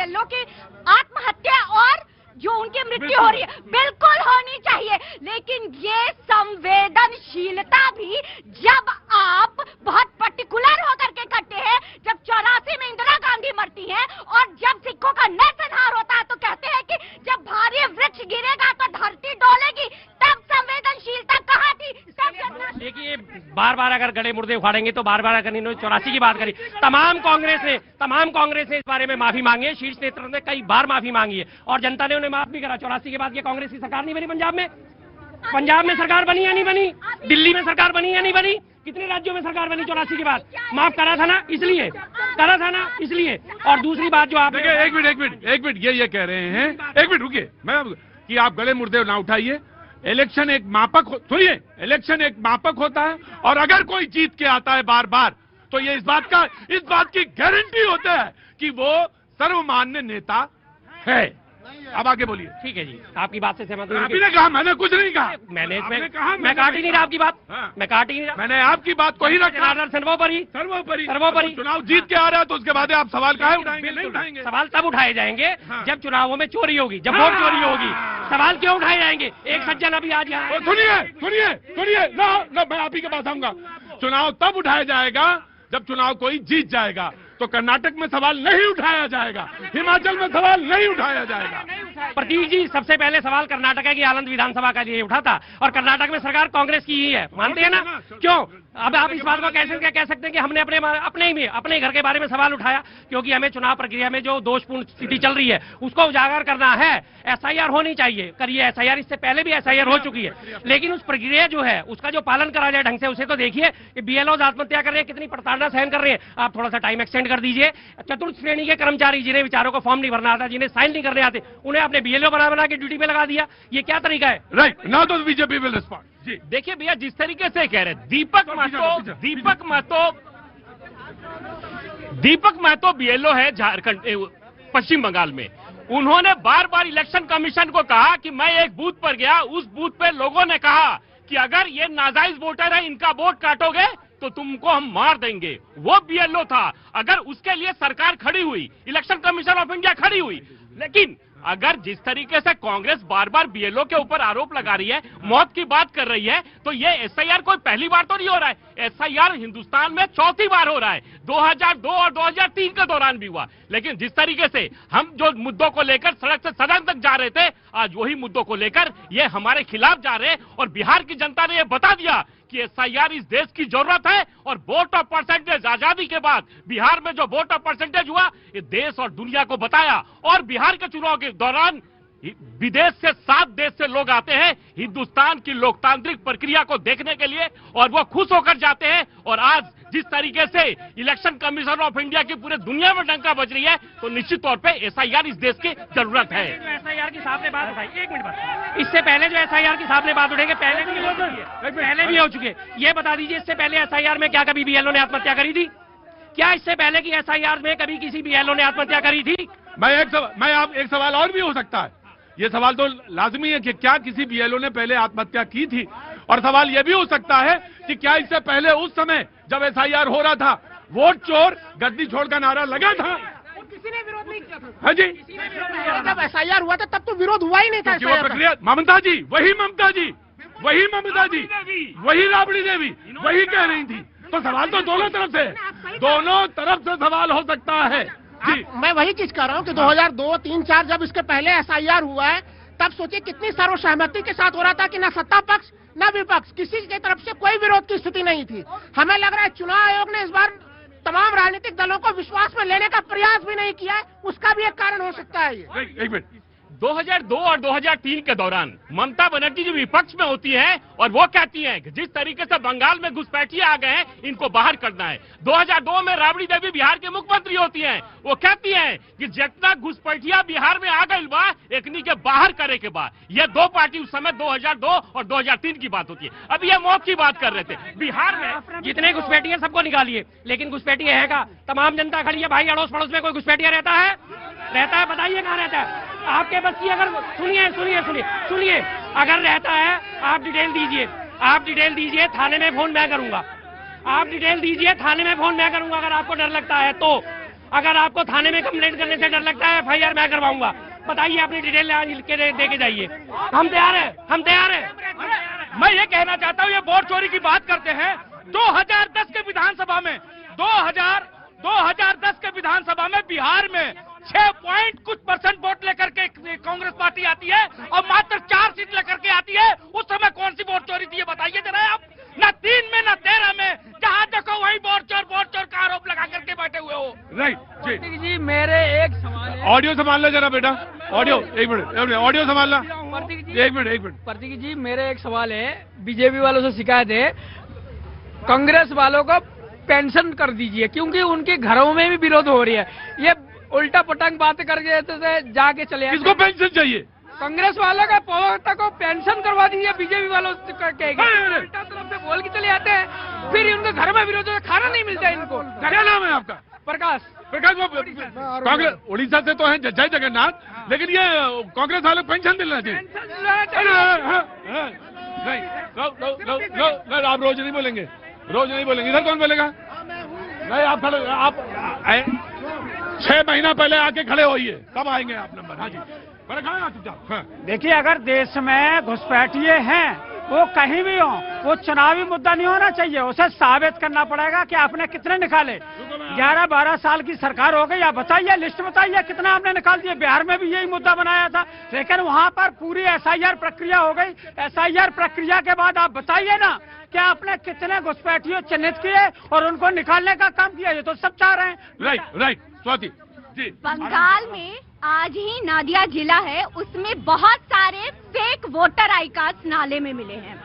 बीएलओ की आत्महत्या और जो उनकी मृत्यु हो रही है बिल्कुल होनी चाहिए, लेकिन ये संवेदनशीलता भी जब आप बहुत पर्टिकुलर होकर के करते हैं, जब 84 में इंदिरा गांधी मरती हैं और जब सिखों का नरसंहार होता है तो कहते हैं कि जब भारी वृक्ष गिरेगा तो धरती डोलेगी, तब संवेदनशीलता कहाँ थी? देखिए बार बार अगर गड़े मुर्दे उखाड़ेंगे तो बार बार अगर इन्होंने 84 की बात करी, तमाम कांग्रेस ने इस बारे में माफी मांगी है, शीर्ष नेतृत्व ने कई बार माफी मांगी है और जनता ने उन्हें माफ भी करा। 84 के बाद ये कांग्रेस की सरकार नहीं बनी पंजाब में सरकार बनी या नहीं बनी? दिल्ली में सरकार बनी या नहीं बनी? कितने राज्यों में सरकार बनी 84 के बाद? माफ करा था ना इसलिए। और दूसरी बात जो आप देखिए, एक मिनट ये कह रहे हैं, एक मिनट रुकिए, मैं कि आप गले मुर्दे ना उठाइए। इलेक्शन एक मापक होता है और अगर कोई जीत के आता है बार बार तो ये इस बात की गारंटी होता है कि वो सर्वमान्य नेता है। अब आगे बोलिए। ठीक है जी, आपकी बात से सहमत हूं। आपने कहा, मैंने कुछ नहीं कहा। मैं काट ही नहीं रहा आपकी बात। मैं काट ही नहीं रहा। मैंने आपकी बात को ही रखा। सर्वोपरि चुनाव जीत के आ रहा है तो उसके बाद आप सवाल काहे उठाएंगे? नहीं उठाएंगे। सवाल तब उठाए जाएंगे जब चुनावों में चोरी होगी, जब वोट चोरी होगी। सवाल क्यों उठाए जाएंगे? एक सज्जन अभी आज यहाँ सुनिए ना, मैं आप ही के पास आऊंगा। चुनाव तब उठाया जाएगा जब चुनाव कोई जीत जाएगा, तो कर्नाटक में सवाल नहीं उठाया जाएगा, हिमाचल में सवाल नहीं उठाया जाएगा। प्रतीक जी, सबसे पहले सवाल कर्नाटक की आनंद विधानसभा का लिए उठा था और कर्नाटक में सरकार कांग्रेस की ही है, मानते हैं ना? क्यों? अब आप इस बात को कैसे कह सकते हैं कि हमने अपने घर के बारे में सवाल उठाया? क्योंकि हमें चुनाव प्रक्रिया में जो दोषपूर्ण स्थिति चल रही है उसको उजागर करना है। एसआईआर होनी चाहिए, करिए एसआईआर। इससे पहले भी एसआईआर हो चुकी है, लेकिन उस प्रक्रिया जो है उसका जो पालन करा जाए ढंग से, उसे तो देखिए कि बीएलओ आत्महत्या कर रहे हैं, कितनी प्रताड़ना सहन कर रहे हैं। आप थोड़ा सा टाइम एक्सटेंड कर दीजिए। चतुर्थ श्रेणी के कर्मचारी जिन्हें विचारों को फॉर्म नहीं भरना आता, जिन्हें साइन नहीं करने आते, उन्हें आपने बीएलओ बना के ड्यूटी पे लगा दिया। ये क्या तरीका है? राइट नाउ तो बीजेपी विल रिस्पॉन्ड। देखिए भैया, जिस तरीके से कह रहे दीपक महतो बीएलओ है झारखंड पश्चिम बंगाल में। उन्होंने बार बार इलेक्शन कमीशन को कहा कि मैं एक बूथ पर गया, उस बूथ पे लोगों ने कहा कि अगर ये नाजायज वोटर है, इनका वोट काटोगे तो तुमको हम मार देंगे। वो बीएलओ था। अगर उसके लिए सरकार खड़ी हुई, इलेक्शन कमीशन ऑफ इंडिया खड़ी हुई, लेकिन अगर जिस तरीके से कांग्रेस बार बार बीएलओ के ऊपर आरोप लगा रही है, मौत की बात कर रही है, तो ये एसआईआर कोई पहली बार तो नहीं हो रहा है। एसआईआर हिंदुस्तान में चौथी बार हो रहा है। 2002 और 2003 के दौरान भी हुआ। लेकिन जिस तरीके से हम जो मुद्दों को लेकर सड़क से सदन तक जा रहे थे, आज वही मुद्दों को लेकर ये हमारे खिलाफ जा रहे हैं। और बिहार की जनता ने यह बता दिया कि एसआईआर इस देश की जरूरत है। और वोट ऑफ परसेंटेज आजादी के बाद बिहार में जो वोट ऑफ परसेंटेज हुआ, ये देश और दुनिया को बताया। और बिहार के चुनाव के दौरान विदेश से 7 देश से लोग आते हैं हिंदुस्तान की लोकतांत्रिक प्रक्रिया को देखने के लिए, और वो खुश होकर जाते हैं। और आज जिस तरीके से इलेक्शन कमीशन ऑफ इंडिया की पूरे दुनिया में डंका बज रही है, तो निश्चित तौर पे एसआईआर इस देश की जरूरत है। एसआईआर की सामने बात उठाई, एक मिनट बाद, इससे पहले जो एसआईआर की सामने बात उठेंगे, पहले भी हो चुके। ये बता दीजिए, इससे पहले एसआईआर में क्या कभी बीएलओ ने आत्महत्या करी थी? क्या इससे पहले की एसआईआर में कभी किसी बीएलओ ने आत्महत्या करी थी? एक सवाल और भी हो सकता है। ये सवाल तो लाजमी है कि क्या किसी बीएलओ ने पहले आत्महत्या की थी, और सवाल यह भी हो सकता है कि क्या इससे पहले उस समय जब एसआईआर हो रहा था, वोट चोर गद्दी छोड़ का नारा लगा था? किसी ने विरोध नहीं किया था। हाँ जी, जब एसआईआर हुआ था तब तो विरोध हुआ ही नहीं था। वो प्रक्रिया ममता जी, वही राबड़ी देवी वही कह रही थी। तो सवाल तो दोनों तरफ से सवाल हो सकता है जी। मैं वही चीज कह रहा हूँ कि 2002, 3, 4 जब इसके पहले एसआईआर हुआ है, तब सोचिए कितनी सर्वसहमति के साथ हो रहा था कि न सत्ता पक्ष न विपक्ष, किसी की तरफ से कोई विरोध की स्थिति नहीं थी। हमें लग रहा है चुनाव आयोग ने इस बार तमाम राजनीतिक दलों को विश्वास में लेने का प्रयास भी नहीं किया है, उसका भी एक कारण हो सकता है ये। एक मिनट, 2002 और 2003 के दौरान ममता बनर्जी जी विपक्ष में होती हैं और वो कहती हैं कि जिस तरीके से बंगाल में घुसपैठिए आ गए हैं, इनको बाहर करना है। 2002 में राबड़ी देवी बिहार की मुख्यमंत्री होती हैं, वो कहती हैं कि जितना घुसपैठिया बिहार में आ गई बा, एकनी के बाहर करे के बाद। ये दो पार्टी उस समय 2002 और 2003 की बात होती है। अब ये मौत की बात कर रहे थे। बिहार में जितने घुसपैठिए सबको निकालिए, लेकिन घुसपैठिए है का? तमाम जनता खड़ी है भाई। अड़ोस पड़ोस में कोई घुसपैठिया रहता है? बताइए कहाँ रहता है? आपके बस की अगर सुनिए, अगर रहता है आप डिटेल दीजिए, थाने में फोन मैं करूंगा। आप डिटेल दीजिए, थाने में फोन मैं करूंगा अगर आपको डर लगता है तो। अगर आपको थाने में कंप्लेंट करने से डर लगता है, FIR मैं करवाऊंगा। बताइए अपनी डिटेल लिख के दे के जाइए। हम तैयार हैं, हम तैयार हैं। मैं ये कहना चाहता हूँ, ये वोट चोरी की बात करते हैं। 2010 के विधानसभा में 2010 के विधानसभा में बिहार में 6% वोट लेकर के कांग्रेस पार्टी आती है और मात्र 4 सीट लेकर के आती है। उस समय कौन सी वोट चोरी थी, ये बताइए जरा आप। ना 3 में ना 13 में, जहां देखो वही वोट चोर का आरोप लगा करके बैठे हुए हो। राइट प्रतीक जी, मेरे एक सवाल है। ऑडियो संभाल लो जरा बेटा, ऑडियो एक मिनट, ऑडियो संभालना। प्रतीक जी, एक मिनट। प्रतीक जी, मेरे एक सवाल है। बीजेपी वालों से शिकायत है, कांग्रेस वालों को पेंशन कर दीजिए, क्योंकि उनके घरों में भी विरोध हो रही है। ये उल्टा पटंग बातें करके तो जाके चले। किसको पेंशन चाहिए? कांग्रेस वालों का प्रवक्ता को पेंशन करवा दीजिए, बीजेपी वालों से उल्टा तरफ से बोल के चले आते हैं, फिर उनके घर में विरोध है, खाना नहीं मिलता इनको। क्या नाम है आपका? प्रकाश। वो कांग्रेस उड़ीसा से तो है जय जगन्नाथ, लेकिन ये कांग्रेस वाले पेंशन दिलाना चाहिए। नहीं, आप रोज नहीं बोलेंगे, रोज नहीं बोलेंगे। इधर कौन बोलेगा? नहीं, आप खड़े, आप 6 महीना पहले आके खड़े होइए, कब आएंगे आप नंबर? हाँ जी, बड़े खड़े ना चुपचाप। देखिए, अगर देश में घुसपैठिए हैं, वो कहीं भी हो, वो चुनावी मुद्दा नहीं होना चाहिए। उसे साबित करना पड़ेगा कि आपने कितने निकाले। 11-12 साल की सरकार हो गई, आप बताइए, लिस्ट बताइए कितना आपने निकाल दिया। बिहार में भी यही मुद्दा बनाया था, लेकिन वहां पर पूरी SIR प्रक्रिया हो गई। SIR प्रक्रिया के बाद आप बताइए ना कि आपने कितने घुसपैठियों चिन्हित किए और उनको निकालने का काम किया। ये तो सब चाह रहे हैं। राइट स्वाति जी। बंगाल में आज ही नादिया जिला है, उसमें बहुत सारे फेक वोटर आई कार्ड नाले में मिले हैं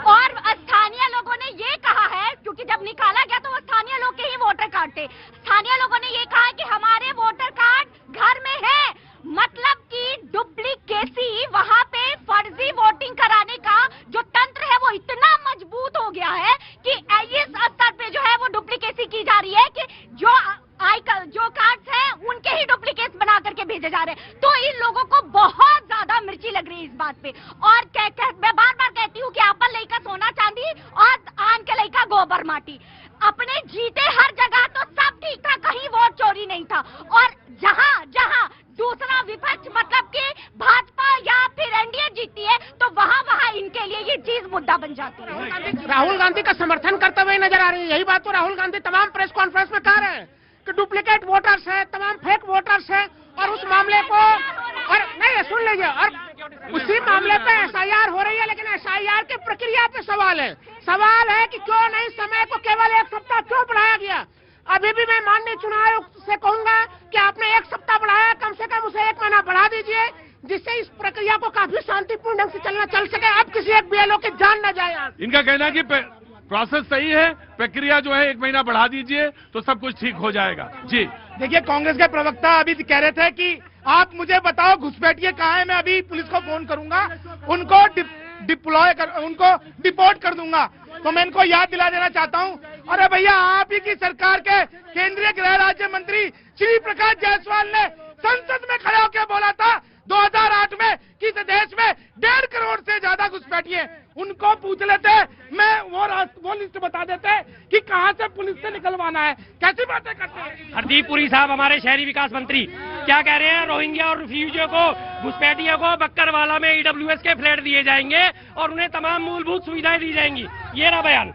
और स्थानीय लोगों ने ये कहा है, क्योंकि जब निकाला गया तो वो स्थानीय लोग के ही वोटर कार्ड थे। स्थानीय लोगों ने ये कहा कि हमारे वोटर कार्ड घर में है, मतलब कि डुप्लीकेसी, वहाँ पे फर्जी वोटिंग कराने का जो तंत्र है वो इतना मजबूत हो गया है कि इस स्तर पे जो है वो डुप्लीकेसी की जा रही है कि जो कार्ड्स हैं उनके ही डुप्लीकेट बना करके भेजे जा रहे हैं। तो इन लोगों को बहुत ज्यादा मिर्ची लग रही है इस बात पे। और मैं बार बार कहती हूँ कि अपन लइका सोना चांदी और आन के लइका गोबर माटी। अपने जीते हर जगह तो सब ठीक था, कहीं वोट चोरी नहीं था। और जहाँ दूसरा विपक्ष मतलब कि भाजपा या फिर NDA जीतती है तो वहाँ इनके लिए ये चीज मुद्दा बन जाती है। राहुल गांधी का समर्थन करते हुए नजर आ रही है। यही बात तो राहुल गांधी तमाम प्रेस कॉन्फ्रेंस में कह रहे हैं कि डुप्लीकेट वोटर्स है, तमाम फेक वोटर्स है, और उस मामले को और नहीं सुन लीजिए, और उसी मामले पे SIR हो रही है। लेकिन SIR की प्रक्रिया पे सवाल है कि क्यों नहीं समय को केवल 1 सप्ताह क्यों बढ़ाया गया। अभी भी मैं माननीय चुनाव आयोग से कहूंगा कि आपने 1 सप्ताह बढ़ाया, कम से कम उसे 1 महीना बढ़ा दीजिए, जिससे इस प्रक्रिया को काफी शांतिपूर्ण ढंग से चल सके। अब किसी एक BLO की जान न जाए। इनका कहना है कि प्रोसेस सही है, प्रक्रिया जो है 1 महीना बढ़ा दीजिए तो सब कुछ ठीक हो जाएगा। जी देखिए, कांग्रेस के प्रवक्ता अभी कह रहे थे कि आप मुझे बताओ घुसपैठिए कहाँ है, मैं अभी पुलिस को फोन करूंगा, उनको उनको डिपोर्ट कर दूंगा। तो मैं इनको याद दिला देना चाहता हूं, अरे भैया, आप ही की सरकार के केंद्रीय गृह राज्य मंत्री श्री प्रकाश जायसवाल ने संसद में खड़े होकर बोला था 2008 में कि इस देश में 1.5 करोड़ से ज्यादा घुसपैठिए। उनको पूछ लेते, मैं वो लिस्ट बता देते कि कहां से पुलिस से निकलवाना है। कैसी बातें करते हैं। हरदीप पुरी साहब, हमारे शहरी विकास मंत्री, क्या कह रहे हैं? रोहिंग्या और रिफ्यूजियों को, घुसपैठियों को बक्करवाला में EWS के फ्लैट दिए जाएंगे और उन्हें तमाम मूलभूत सुविधाएं दी जाएंगी। ये रहा बयान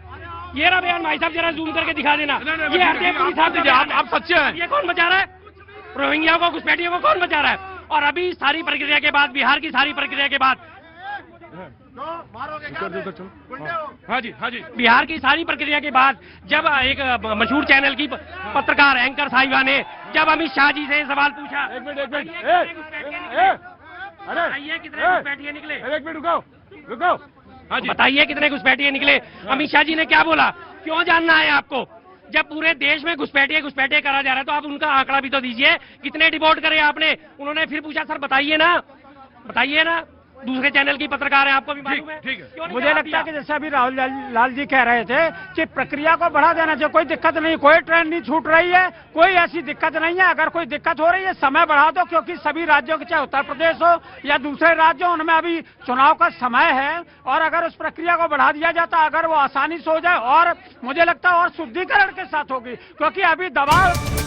भाई साहब, जरा जूम करके दिखा देना। ये हरदीप पुरी साहब, आप सच्चे हैं। ये कौन बचा रहा है? रोहिंग्या को, घुसपैठियों को कौन बचा रहा है? और अभी सारी प्रक्रिया के बाद, बिहार की सारी प्रक्रिया के बाद, हाँ जी, बिहार की सारी प्रक्रिया के बाद जब एक मशहूर चैनल की पत्रकार एंकर साहिबा ने जब अमित शाह जी से सवाल पूछा, एक मिनट, बताइए कितने घुसपैठिए निकले? एक मिनट रुको। हाँ जी, बताइए कितने घुसपैठिए निकले? अमित शाह जी ने क्या बोला? क्यों जानना है आपको? जब पूरे देश में घुसपैठिए करा जा रहा है तो आप उनका आंकड़ा भी तो दीजिए, कितने डिपोर्ट करे आपने? उन्होंने फिर पूछा, सर बताइए ना, दूसरे चैनल की पत्रकार है, आपको भी मालूम है। ठीक है। मुझे लगता है कि जैसे अभी राहुल लाल जी कह रहे थे कि प्रक्रिया को बढ़ा देना चाहिए। कोई दिक्कत नहीं, कोई ट्रेन नहीं छूट रही है, कोई ऐसी दिक्कत नहीं है। अगर कोई दिक्कत हो रही है, समय बढ़ा दो, क्योंकि सभी राज्यों के, चाहे उत्तर प्रदेश हो या दूसरे राज्य, उनमें अभी चुनाव का समय है। और अगर उस प्रक्रिया को बढ़ा दिया जाता, अगर वो आसानी से हो जाए, और मुझे लगता है और शुद्धिकरण के साथ होगी, क्योंकि अभी दबाव